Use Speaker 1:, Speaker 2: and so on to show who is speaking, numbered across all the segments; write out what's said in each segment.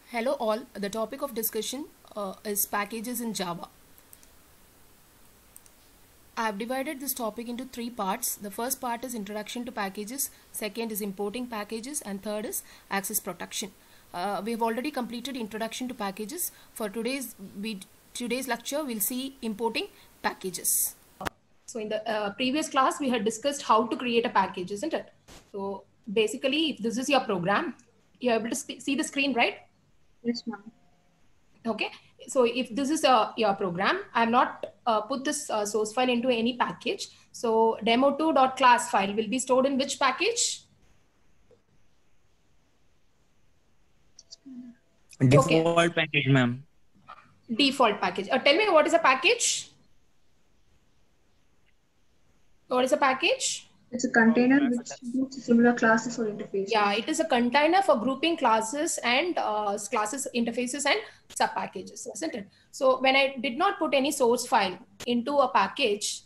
Speaker 1: Hello all, the topic of discussion is packages in Java. I have divided this topic into three parts. The first part is introduction to packages, second is importing packages, and third is access protection. We have already completed introduction to packages. For today's lecture, we'll see importing packages. So in the previous class, we had discussed how to create a package, isn't it? So basically, if this is your program, you're able to see the screen, right?
Speaker 2: Yes, ma'am.
Speaker 1: Okay, so if this is your program, I have not put this source file into any package. So demo2.class file will be stored in which package?
Speaker 3: Default package, ma'am.
Speaker 1: Default package. Tell me, what is a package? What is a package?
Speaker 2: It's a container which groups similar classes or interfaces.
Speaker 1: Yeah, it is a container for grouping classes and classes, interfaces, and sub packages, isn't it? So when I did not put any source file into a package,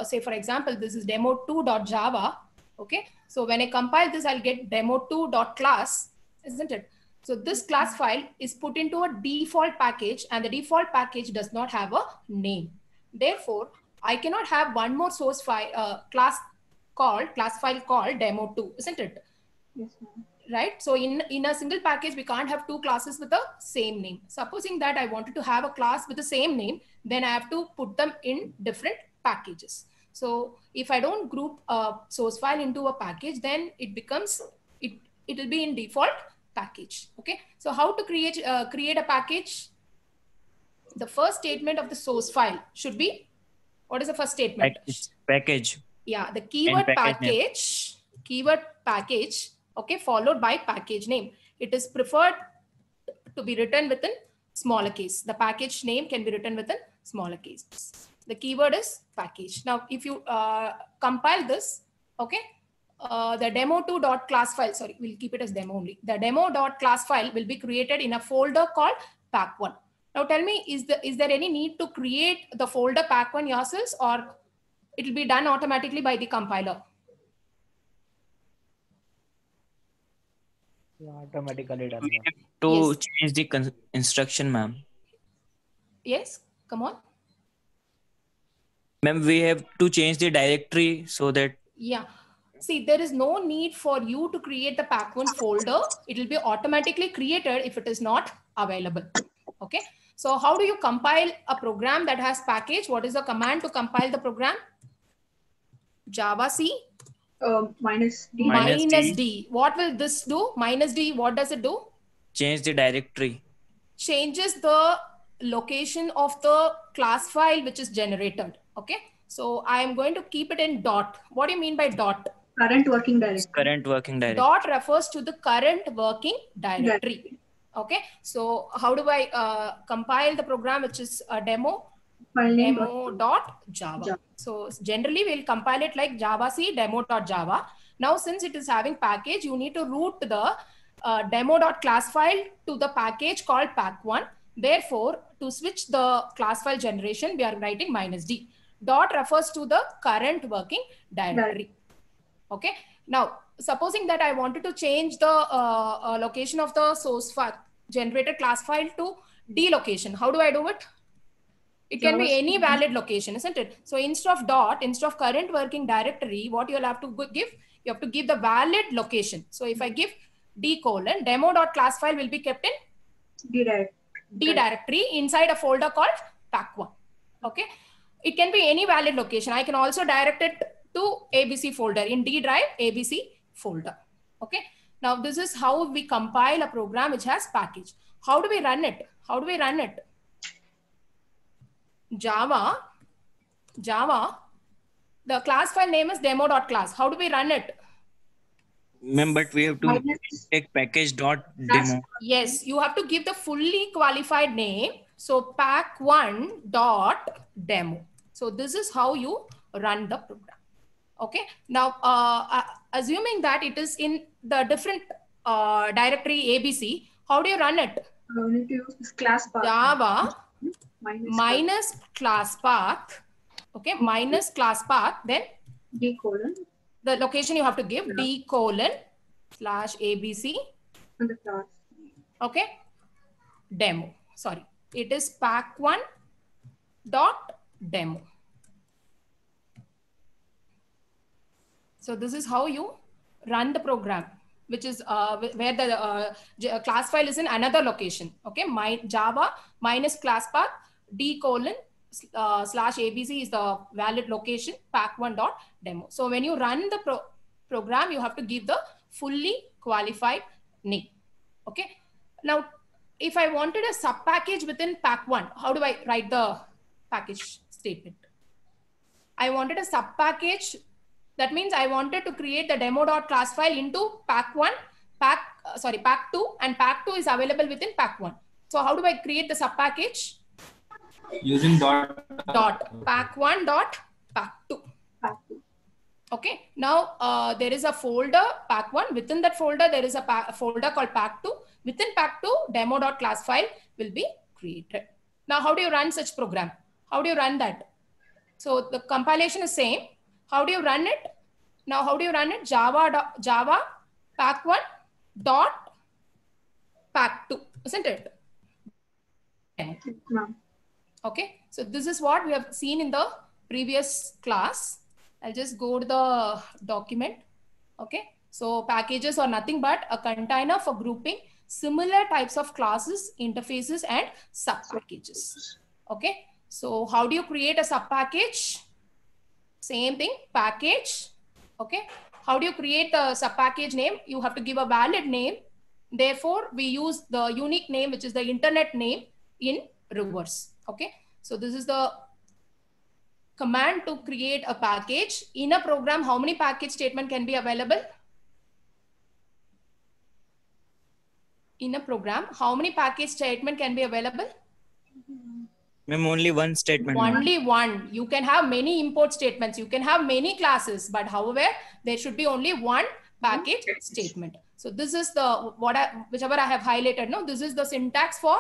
Speaker 1: say for example, this is demo2.java. Okay, so when I compile this, I'll get demo2.class, isn't it? So this class file is put into a default package, and the default package does not have a name. Therefore, I cannot have one more source file class file called demo2, isn't it?
Speaker 2: Yes, ma'am.
Speaker 1: Right? So in a single package, we can't have two classes with the same name. Supposing that I wanted to have a class with the same name, then I have to put them in different packages. So if I don't group a source file into a package, then it becomes, it will be in default package. Okay. So how to create a package? The first statement of the source file should be, what is the first statement?
Speaker 3: Package.
Speaker 1: Yeah, the keyword keyword package, okay, followed by package name. It is preferred to be written within smaller case. The package name can be written within smaller cases. The keyword is package. Now, if you compile this, okay, the demo2.class file, sorry, we'll keep it as demo only. The demo.class file will be created in a folder called pack1. Now tell me, is there any need to create the folder pack1 yourselves, or it will be done automatically by the compiler?
Speaker 4: Automatically done.
Speaker 3: We have to change the instruction, ma'am.
Speaker 1: Yes, come on.
Speaker 3: Ma'am, we have to change the directory so that.
Speaker 1: Yeah. See, there is no need for you to create the pack1 folder. It will be automatically created if it is not available. Okay. So how do you compile a program that has package? What is the command to compile the program? Java C.
Speaker 2: Minus D.
Speaker 1: Minus D. What will this do? Minus D, what does it do?
Speaker 3: Change the directory.
Speaker 1: Changes the location of the class file which is generated. Okay. So I am going to keep it in dot. What do you mean by dot?
Speaker 2: Current working directory.
Speaker 3: Current working directory.
Speaker 1: Dot refers to the current working directory. Okay. So how do I compile the program which is a demo? Demo.java. So generally we'll compile it like Java C demo.java. Now since it is having package, you need to route the demo.class file to the package called pack1. Therefore, to switch the class file generation, we are writing minus D. Dot refers to the current working directory. Okay. Now, supposing that I wanted to change the location of the source file, generated class file to D location, how do I do it? It can be any valid location, isn't it? So instead of dot, instead of current working directory, what you'll have to give? You have to give the valid location. So if I give D colon, demo.class file will be kept in D directory inside a folder called pack1. Okay. It can be any valid location. I can also direct it to ABC folder in D drive, ABC folder. Okay. Now this is how we compile a program which has package. How do we run it? How do we run it? Java, the class file name is demo.class. How do we run it?
Speaker 3: Ma'am, but we have to take package.demo.
Speaker 1: Yes, you have to give the fully qualified name. So pack1.demo. So this is how you run the program. Okay. Now, assuming that it is in the different directory ABC, how do you run it?
Speaker 2: We need to use this class path.
Speaker 1: Java minus class path Okay, minus class path, then
Speaker 2: D colon
Speaker 1: the location you have to give D colon slash ABC.
Speaker 2: and the class.
Speaker 1: Okay, demo. Sorry, it is pack1 dot demo. So this is how you run the program, which is where the class file is in another location. Okay, my Java minus class path D colon slash ABC is the valid location, pack1 dot demo. So when you run the program, you have to give the fully qualified name. Okay. Now, if I wanted a sub package within pack1, how do I write the package statement? I wanted a sub package. That means I wanted to create the demo.class file into pack2, and pack2 is available within pack1. So how do I create the sub package?
Speaker 3: Using dot
Speaker 1: pack1 dot pack2. Okay. Now there is a folder pack1. Within that folder, there is a folder called pack2. Within pack2, demo.class file will be created. Now, how do you run such program? How do you run that? So the compilation is same. How do you run it? Now, how do you run it? Java pack1 dot pack2, isn't it? Okay. So this is what we have seen in the previous class. I'll just go to the document. Okay. So packages are nothing but a container for grouping similar types of classes, interfaces, and sub packages. Okay. So how do you create a sub package? Same thing, package. Okay. How do you create the sub package name? You have to give a valid name. Therefore, we use the unique name, which is the internet name, in reverse. Okay. So this is the command to create a package. In a program, how many package statement can be available? In a program, how many package statement can be available?
Speaker 3: Ma'am, only one statement.
Speaker 1: Only one. You can have many import statements. You can have many classes, but however, there should be only one package statement. So this is the whichever I have highlighted. No, this is the syntax for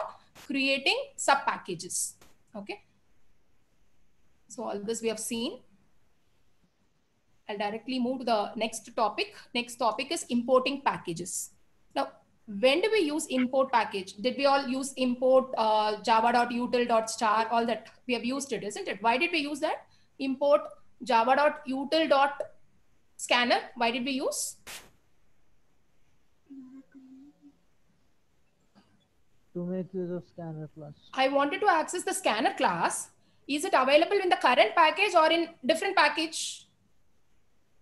Speaker 1: creating sub packages. Okay. So all this we have seen. I'll directly move to the next topic. Next topic is importing packages. Now, when do we use import package? Did we all use import java.util.star? All that we have used it, isn't it? Why did we use that? Import java.util.scanner. Why did we use?
Speaker 4: To make use of scanner class.
Speaker 1: I wanted to access the scanner class. Is it available in the current package or in different package?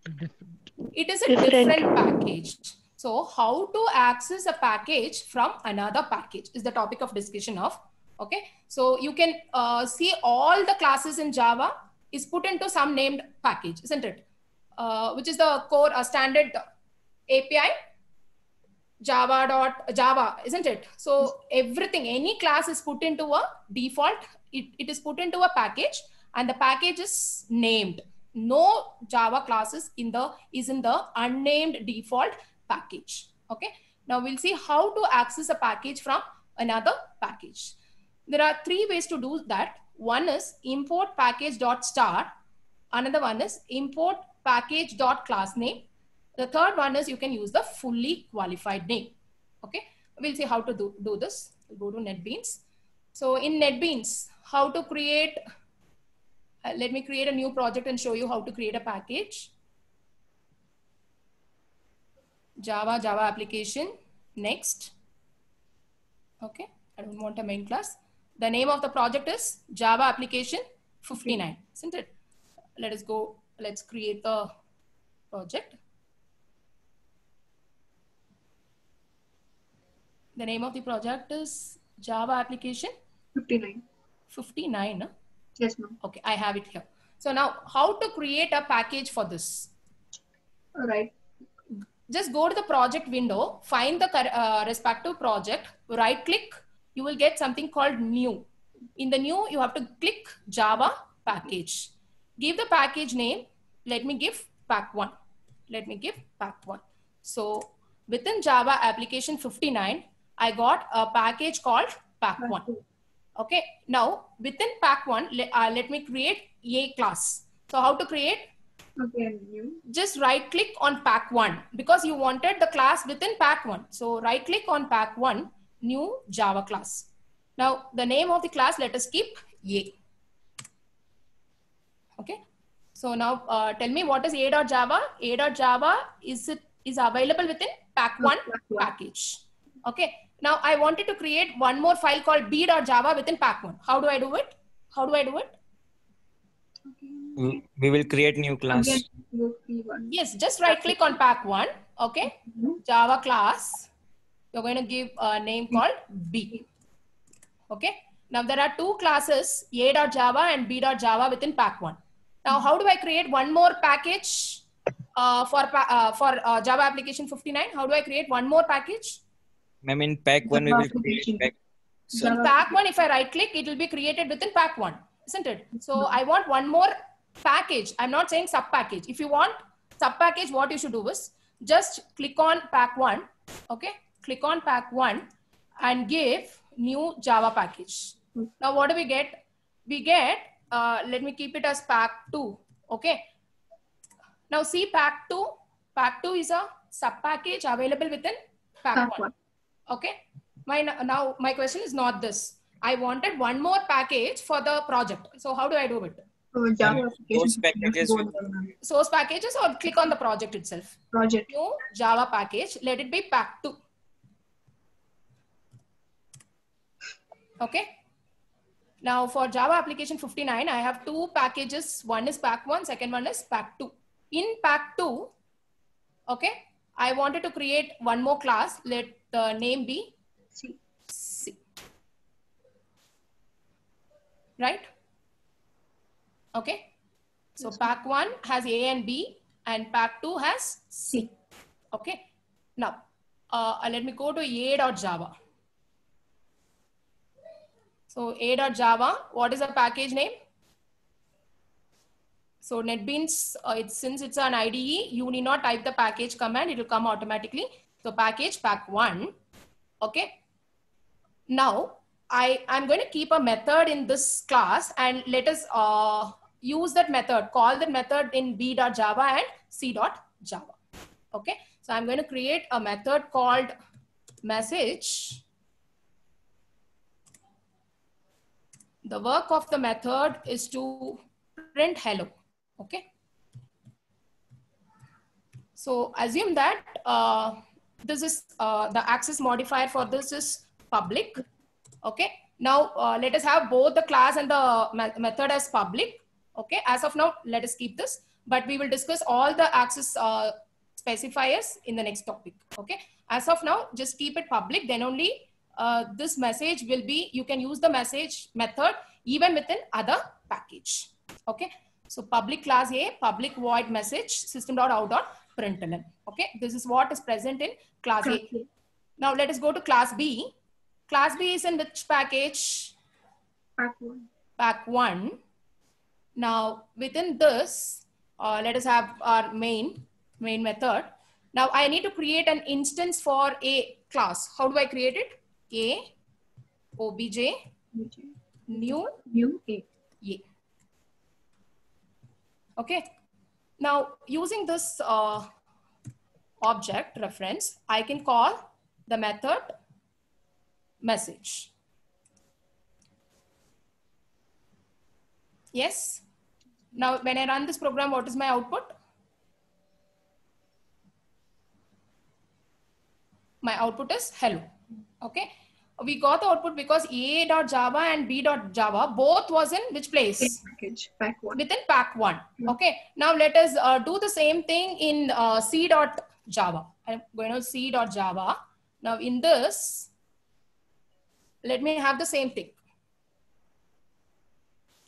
Speaker 4: Different.
Speaker 1: It is a different package. So how to access a package from another package is the topic of discussion of. Okay. So you can see all the classes in Java is put into some named package, isn't it? Which is the core standard API Java, isn't it? So everything, any class is put into a default. It is put into a package and the package is named. No Java classes is in the unnamed default package. Okay. Now we'll see how to access a package from another package. There are three ways to do that. One is import package.star. Another one is import package.class name. The third one is you can use the fully qualified name. Okay. We'll see how to do this. We'll go to NetBeans. So in NetBeans, how to create, let me create a new project and show you how to create a package. Java application. Next. Okay. I don't want a main class. The name of the project is Java application 59, isn't it? Let us go. Let's create the project. The name of the project is Java application
Speaker 2: 59.
Speaker 1: 59.
Speaker 2: Yes, ma'am.
Speaker 1: Okay, I have it here. So now how to create a package for this?
Speaker 2: All right.
Speaker 1: Just go to the project window, find the respective project, right click, you will get something called new. In the new, you have to click Java package. Give the package name. Let me give pack1. Let me give pack1. So within Java application 59, I got a package called pack1. Okay. Now within pack1, let me create a class. So how to create?
Speaker 2: Again, new.
Speaker 1: Just right click on pack1 because you wanted the class within pack1. So right click on pack1, new Java class. Now the name of the class, let us keep a. Okay. So now tell me what is a.java? A.java is available within pack1 package. Okay. Now I wanted to create one more file called b.java within pack1. How do I do it? How do I do it?
Speaker 3: We will create new class.
Speaker 2: Again, new P1.
Speaker 1: Yes, just right click on pack1. Okay. Java class. You're going to give a name called B. Okay. Now there are two classes, a.java and b.java within pack1. Now, how do I create one more package for Java application 59? How do I create one more package?
Speaker 3: Ma'am, in pack1 we will create pack.
Speaker 1: So in pack1, if I right click, it will be created within pack1, isn't it? So I want one more package. I'm not saying sub package. If you want sub package, what you should do is just click on pack1. Okay. Click on pack1 and give new Java package. Now, what do we get? We get, let me keep it as pack2. Okay. Now see pack2. Pack2 is a sub package available within pack1. Okay. Now my question is not this. I wanted one more package for the project. So how do I do it?
Speaker 2: Java
Speaker 3: Those
Speaker 2: application.
Speaker 3: packages will
Speaker 1: Source packages or click on the project itself.
Speaker 2: Project.
Speaker 1: New Java package. Let it be pack2. Okay. Now for Java application 59, I have two packages. One is pack1, second one is pack2. In pack2, okay, I wanted to create one more class. Let the name be C. Right? Okay. So pack1 has A and B and pack2 has C. Okay. Now, let me go to a.java. So a.java, what is the package name? So NetBeans, since it's an IDE, you need not type the package command. It will come automatically. So package pack1. Okay. Now I'm going to keep a method in this class and let us use that method, call that method in b.java and c.java. Okay. So I'm going to create a method called message. The work of the method is to print hello. Okay. So assume that this is the access modifier for this is public. Okay. Now let us have both the class and the method as public. Okay. As of now, let us keep this, but we will discuss all the access specifiers in the next topic. Okay. As of now, just keep it public. Then only this message will be, you can use the message method even within other package. Okay. So public class A, public void message system.out.println. Okay. This is what is present in class A. Now let us go to class B. Class B is in which package?
Speaker 2: Pack1.
Speaker 1: Pack1. Now within this, let us have our main method. Now I need to create an instance for a class. How do I create it? A, obj, new
Speaker 2: A.
Speaker 1: Okay. Now using this object reference, I can call the method message. Yes. Now when I run this program, what is my output? My output is hello. Okay. We got the output because a.java and b.java both was in which place?
Speaker 2: Package, pack1.
Speaker 1: Within pack1. Okay. Now let us do the same thing in c.java. I'm going to c.java. Now in this, let me have the same thing.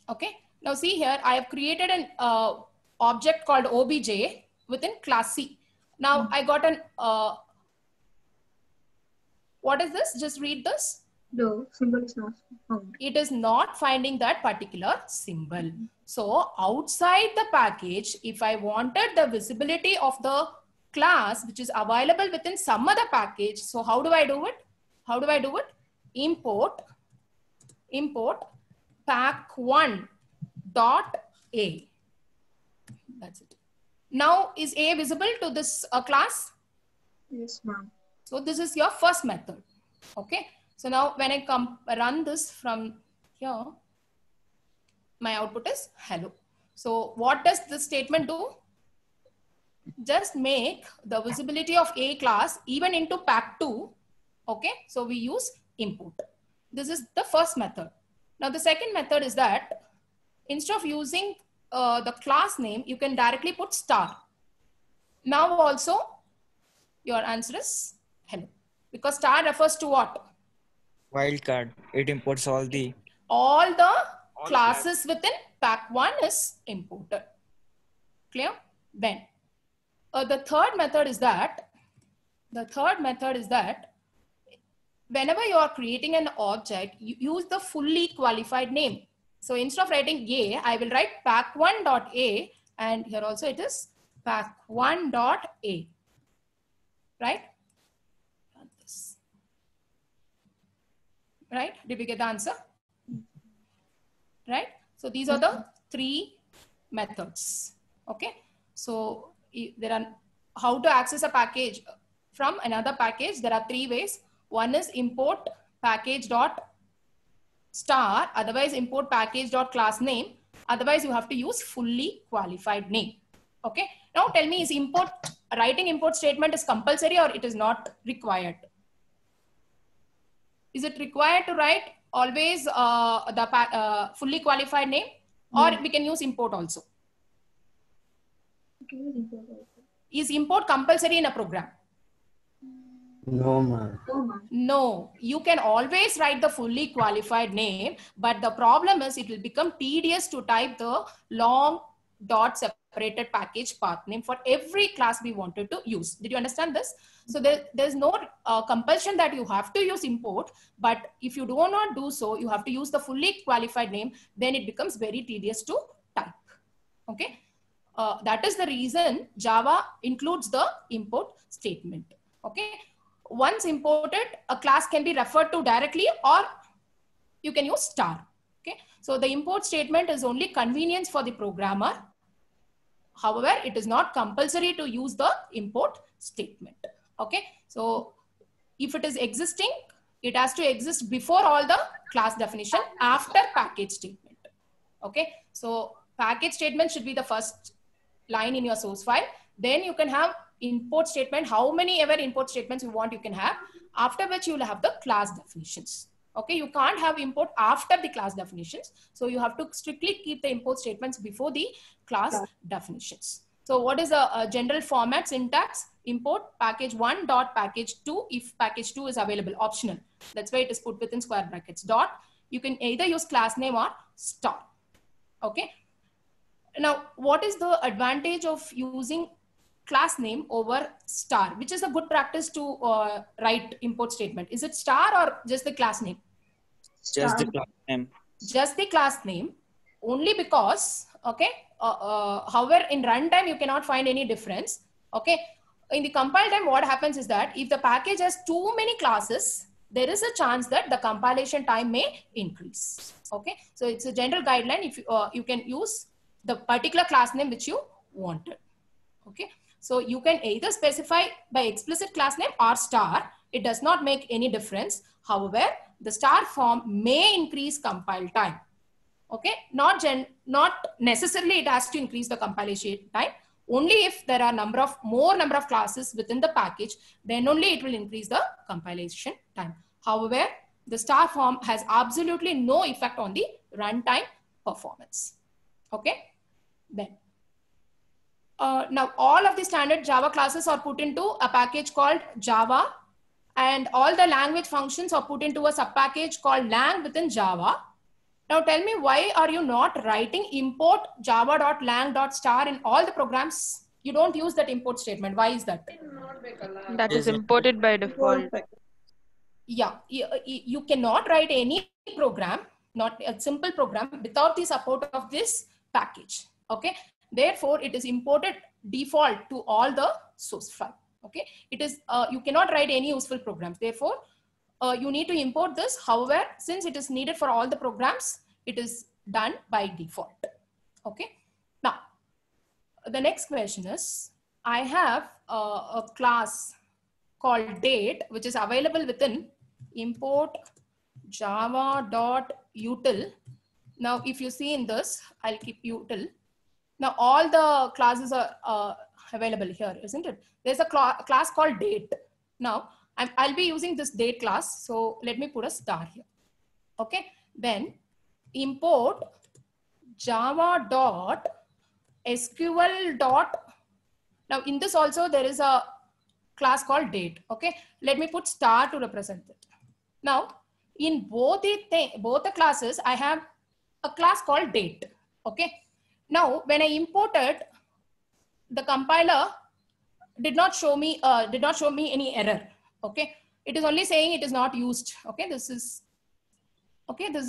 Speaker 1: Okay. Now see here, I have created an object called obj within class C. Now I got an what is this? Just read this.
Speaker 2: The symbol is not found.
Speaker 1: It is not finding that particular symbol. So outside the package, if I wanted the visibility of the class, which is available within some other package, so how do I do it? How do I do it? Import import pack1 dot A. That's it. Now is A visible to this class?
Speaker 2: Yes, ma'am.
Speaker 1: So this is your first method. Okay. So now when I run this from here, my output is hello. So what does this statement do? Just make the visibility of A class even into pack2. Okay. So we use import. This is the first method. Now the second method is that instead of using the class name, you can directly put star. Now also your answer is hello, because star refers to what?
Speaker 3: Wildcard. It imports all the
Speaker 1: Classes within pack1 is imported. Clear? Then the third method is that whenever you are creating an object, you use the fully qualified name. So instead of writing A, I will write pack1.A, and here also it is pack1.A. Right? Right? Did we get the answer? Right? So these are the three methods. Okay. So there are how to access a package from another package. There are three ways. One is import package dot star, otherwise import package dot class name. Otherwise you have to use fully qualified name. Okay. Now tell me, is writing import statement is compulsory or it is not required? Is it required to write always the fully qualified name, or we can use import also? Is import compulsory in a program?
Speaker 5: No, ma'am.
Speaker 1: No, you can always write the fully qualified name, but the problem is it will become tedious to type the long dot separated package path name for every class we wanted to use. Did you understand this? So there's no compulsion that you have to use import, but if you do not do so, you have to use the fully qualified name, then it becomes very tedious to type. Okay. That is the reason Java includes the import statement. Okay. Once imported, a class can be referred to directly, or you can use star. Okay. So the import statement is only convenience for the programmer. However, it is not compulsory to use the import statement. Okay. So if it is existing, it has to exist before all the class definition, after package statement. Okay. So package statement should be the first line in your source file. Then you can have import statement, how many ever import statements you want, you can have, after which you will have the class definitions. Okay, you can't have import after the class definitions. So you have to strictly keep the import statements before the class definitions. So what is a general format syntax? Import package1 dot package2 if package2 is available, optional. That's why it is put within square brackets. Dot, you can either use class name or star. Okay. Now, what is the advantage of using class name over star? Which is a good practice to write import statement? Is it star or just the class name?
Speaker 3: just the class name.
Speaker 1: Just the class name, only because, okay, however, in runtime, you cannot find any difference. Okay. In the compile time, what happens is that if the package has too many classes, there is a chance that the compilation time may increase. Okay. So it's a general guideline. If you can use the particular class name which you wanted. Okay. So you can either specify by explicit class name or star. It does not make any difference. However, the star form may increase compile time. Okay. Not necessarily it has to increase the compilation time. Only if there are more number of classes within the package, then only it will increase the compilation time. However, the star form has absolutely no effect on the runtime performance. Okay. Then now all of the standard Java classes are put into a package called Java, and all the language functions are put into a subpackage called lang within Java. Now tell me, why are you not writing import java.lang.star in all the programs? You don't use that import statement. Why is that?
Speaker 6: That is imported by default.
Speaker 1: Yeah, you cannot write any program, not a simple program, without the support of this package. Okay. Therefore, it is imported default to all the source file. Okay. It is, you cannot write any useful programs. Therefore, you need to import this. However, since it is needed for all the programs, it is done by default. Okay. Now, the next question is, I have a class called date, which is available within import java.util. Now, if you see in this, I'll keep util. Now, all the classes are available here, isn't it? There's a class called date. Now, I'll be using this date class. So let me put a star here. Okay. Then import java.sql. Now, in this also, there is a class called date. Okay. Let me put star to represent it. Now, in both the classes, I have a class called date. Okay. Now, when I imported, the compiler did not show me any error. Okay. It is only saying it is not used. Okay. This is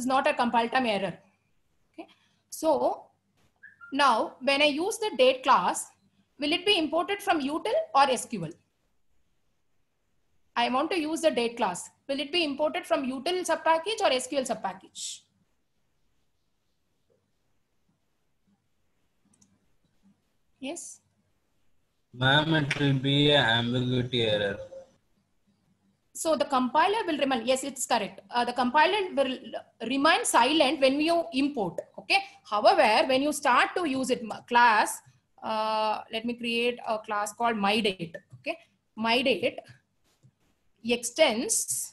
Speaker 1: not a compile time error. Okay. So now when I use the date class, will it be imported from util or SQL? I want to use the date class. Will it be imported from util subpackage or SQL subpackage? Yes.
Speaker 5: Ma'am, it will be an ambiguity error.
Speaker 1: So the compiler will remain, yes, it's correct. The compiler will remain silent when you import. Okay. However, when you start to use it, class, let me create a class called myDate. Okay. myDate extends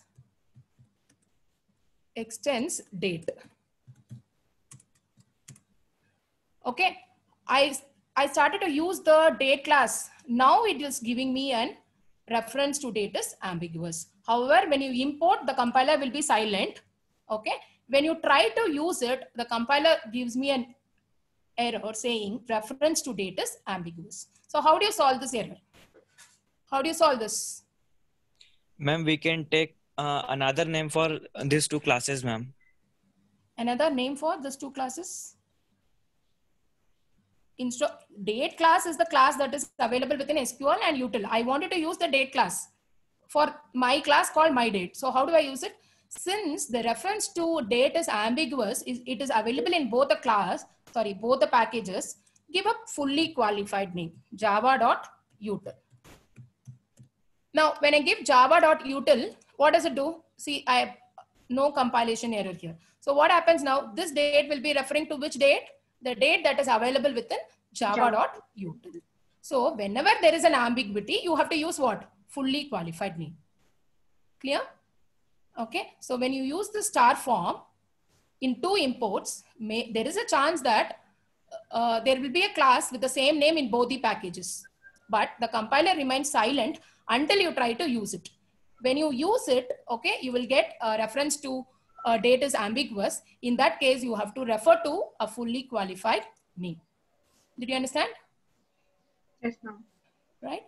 Speaker 1: date. Okay. I started to use the date class. Now it is giving me an reference to date is ambiguous. However, when you import, the compiler will be silent. Okay. When you try to use it, the compiler gives me an error saying reference to date is ambiguous. So how do you solve this error? How do you solve this?
Speaker 3: Ma'am, we can take another name for these two classes, ma'am.
Speaker 1: Another name for these two classes? Date class is the class that is available within SQL and util. I wanted to use the date class for my class called myDate. So how do I use it? Since the reference to date is ambiguous, it is available in both the both the packages, give a fully qualified name, java.util. Now, when I give java.util, what does it do? See, I have no compilation error here. So what happens now? This date will be referring to which date? The date that is available within java.util. So whenever there is an ambiguity, you have to use what? Fully qualified name. Clear? Okay. So when you use the star form in two imports, there is a chance that there will be a class with the same name in both the packages. But the compiler remains silent until you try to use it. When you use it, okay, you will get a reference to date is ambiguous. In that case, you have to refer to a fully qualified name. Did you understand?
Speaker 2: Yes, ma'am.
Speaker 1: Right?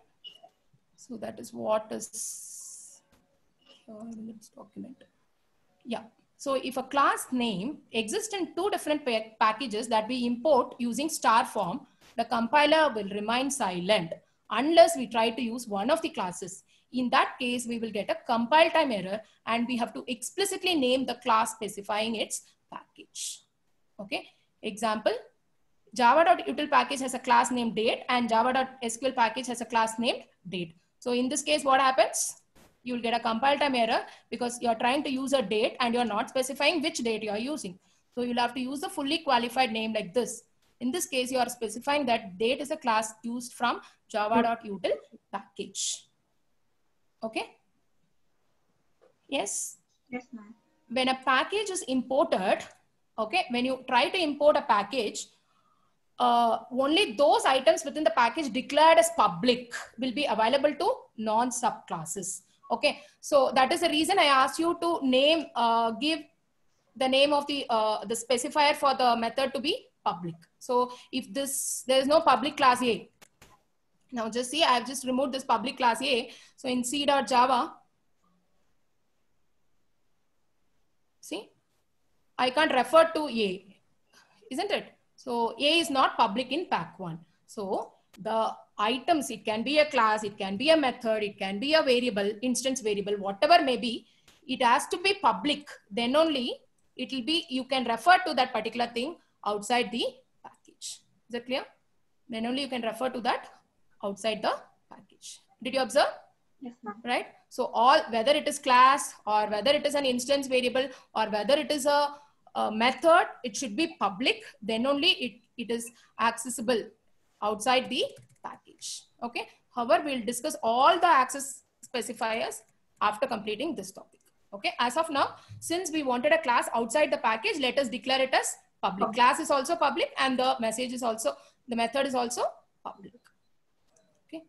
Speaker 1: So that is what is here in this document. Yeah. So if a class name exists in two different packages that we import using star form, the compiler will remain silent unless we try to use one of the classes. In that case, we will get a compile time error and we have to explicitly name the class specifying its package. Okay. Example, java.util package has a class named date and java.sql package has a class named date. So in this case, what happens? You will get a compile time error because you're trying to use a date and you're not specifying which date you're using. So you'll have to use a fully qualified name like this. In this case, you are specifying that date is a class used from java.util package. Okay. Yes.
Speaker 2: Yes, ma'am.
Speaker 1: When a package is imported, okay, when you try to import a package, only those items within the package declared as public will be available to non-subclasses. Okay. So that is the reason I asked you to name, give the name of the specifier for the method to be public. So if there is no public class A. Now just see, I have just removed this public class A. So in C.java, see, I can't refer to A, isn't it? So A is not public in pack1. So the items, it can be a class, it can be a method, it can be a variable, instance variable, whatever may be, it has to be public. Then only it will be, you can refer to that particular thing outside the package. Is that clear? Then only you can refer to that outside the package. Did you observe?
Speaker 2: Yes, ma'am.
Speaker 1: Right? So all, whether it is class or whether it is an instance variable or whether it is a method, it should be public. Then only it is accessible outside the package. Okay. However, we'll discuss all the access specifiers after completing this topic. Okay. As of now, since we wanted a class outside the package, let us declare it as public. Class is also public and the message is also, the method is also public. Okay.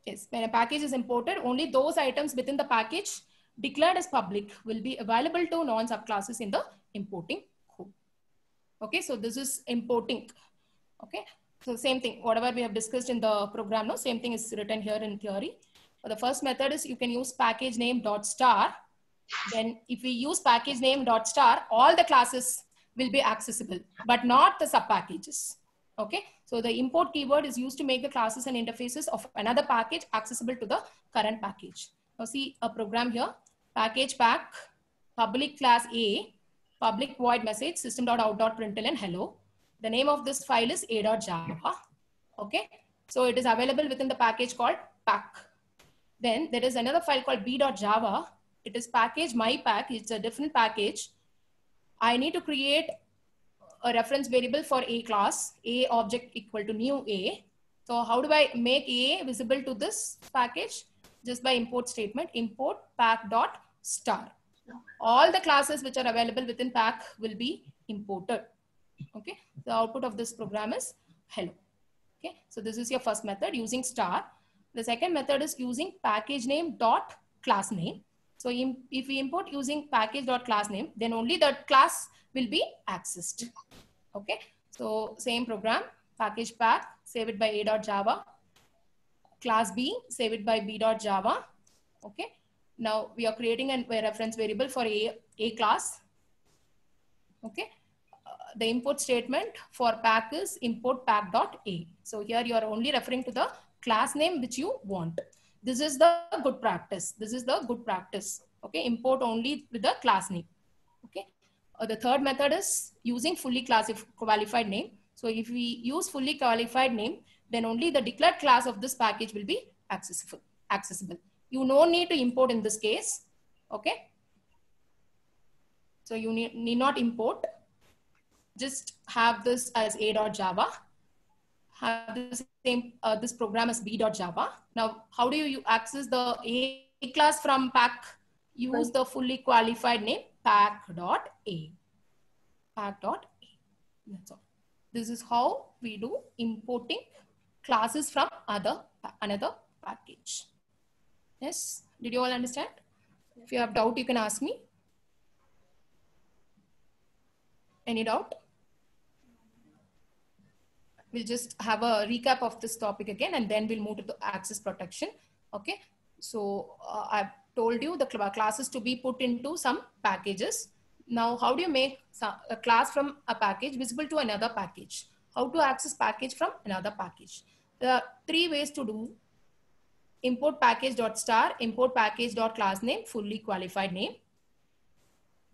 Speaker 1: Yes, when a package is imported, only those items within the package declared as public will be available to non-subclasses in the importing code. Okay, so this is importing. Okay, so same thing, whatever we have discussed in the program, no, same thing is written here in theory. So the first method is you can use package name dot star. Then if we use package name dot star, all the classes will be accessible, but not the sub packages. Okay, so the import keyword is used to make the classes and interfaces of another package accessible to the current package. Now see a program here, package pack, public class A, public void message, system.out.println hello. The name of this file is a.java. Okay, so it is available within the package called pack. Then there is another file called b.java. It is package my pack. It's a different package. I need to create a reference variable for a class, a object equal to new a. So how do I make a visible to this package? Just by import statement, import pack dot star. All the classes which are available within pack will be imported. Okay, the output of this program is hello. Okay, so this is your first method using star. The second method is using package name dot class name. So if we import using package dot class name, then only the class will be accessed. Okay, so same program, package pack, save it by a.java, class B, save it by b.java. Okay, now we are creating a reference variable for a class. Okay, the import statement for pack is import pack.a. So here you are only referring to the class name which you want. This is the good practice. This is the good practice. Okay, import only with the class name. Okay, the third method is using fully qualified name. So if we use fully qualified name, then only the declared class of this package will be accessible. You no need to import in this case. Okay, so you need not import. Just have this as a.java. Have the same this program as b.java. Now, how do you access the a class from pack? Use the fully qualified name pack.a. Pack.a. That's all. This is how we do importing classes from another package. Yes, did you all understand? If you have doubt, you can ask me. Any doubt? We'll just have a recap of this topic again, and then we'll move to the access protection. Okay, so I've told you the classes to be put into some packages. Now, how do you make a class from a package visible to another package? How to access package from another package? There are three ways to do: import package.star, import package.classname, fully qualified name.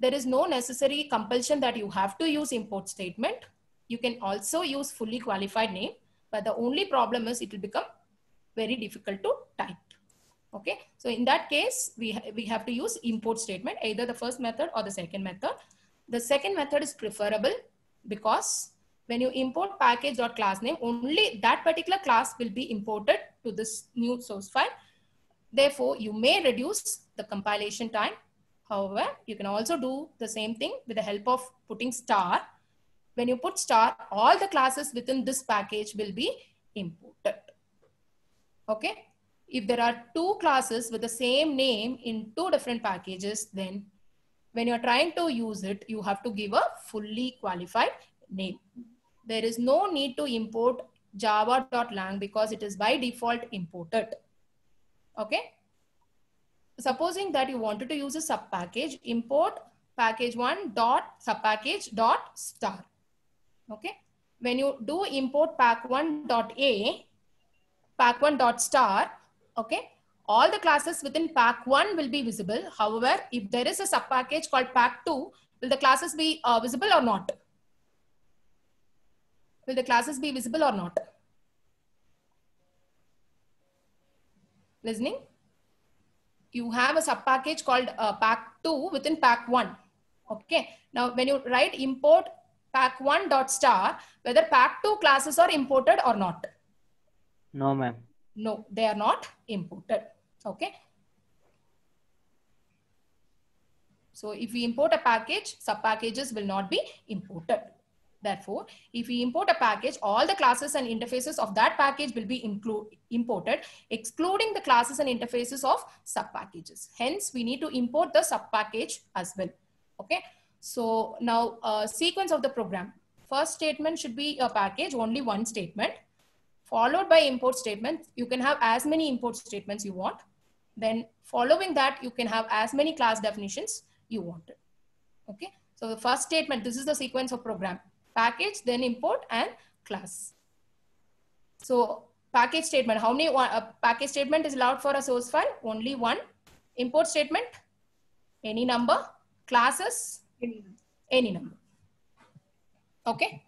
Speaker 1: There is no necessary compulsion that you have to use import statement. You can also use fully qualified name, but the only problem is it will become very difficult to type. Okay, so in that case, we have to use import statement, either the first method or the second method. The second method is preferable because when you import package.classname, only that particular class will be imported to this new source file. Therefore, you may reduce the compilation time. However, you can also do the same thing with the help of putting star. When you put star, all the classes within this package will be imported. Okay. If there are two classes with the same name in two different packages, then when you're trying to use it, you have to give a fully qualified name. There is no need to import java.lang because it is by default imported. Okay. Supposing that you wanted to use a sub package, import package1.subpackage.star. Okay. When you do import pack1.a, pack1.star, okay, all the classes within pack1 will be visible. However, if there is a subpackage called pack2, will the classes be visible or not? Will the classes be visible or not? Listening? You have a subpackage called pack2 within pack1. Okay. Now, when you write import pack1 dot star, whether pack2 classes are imported or not?
Speaker 7: No, ma'am.
Speaker 1: No, they are not imported. Okay. So if we import a package, subpackages will not be imported. Therefore, if we import a package, all the classes and interfaces of that package will be imported, excluding the classes and interfaces of subpackages. Hence, we need to import the subpackage as well. Okay. So now sequence of the program. First statement should be a package, only one statement, followed by import statement. You can have as many import statements you want. Then following that, you can have as many class definitions you wanted. Okay. So the first statement, this is the sequence of program. Package, then import and class. So package statement, how many package statement is allowed for a source file? Only one. Import statement, any number. Classes, any number. Okay.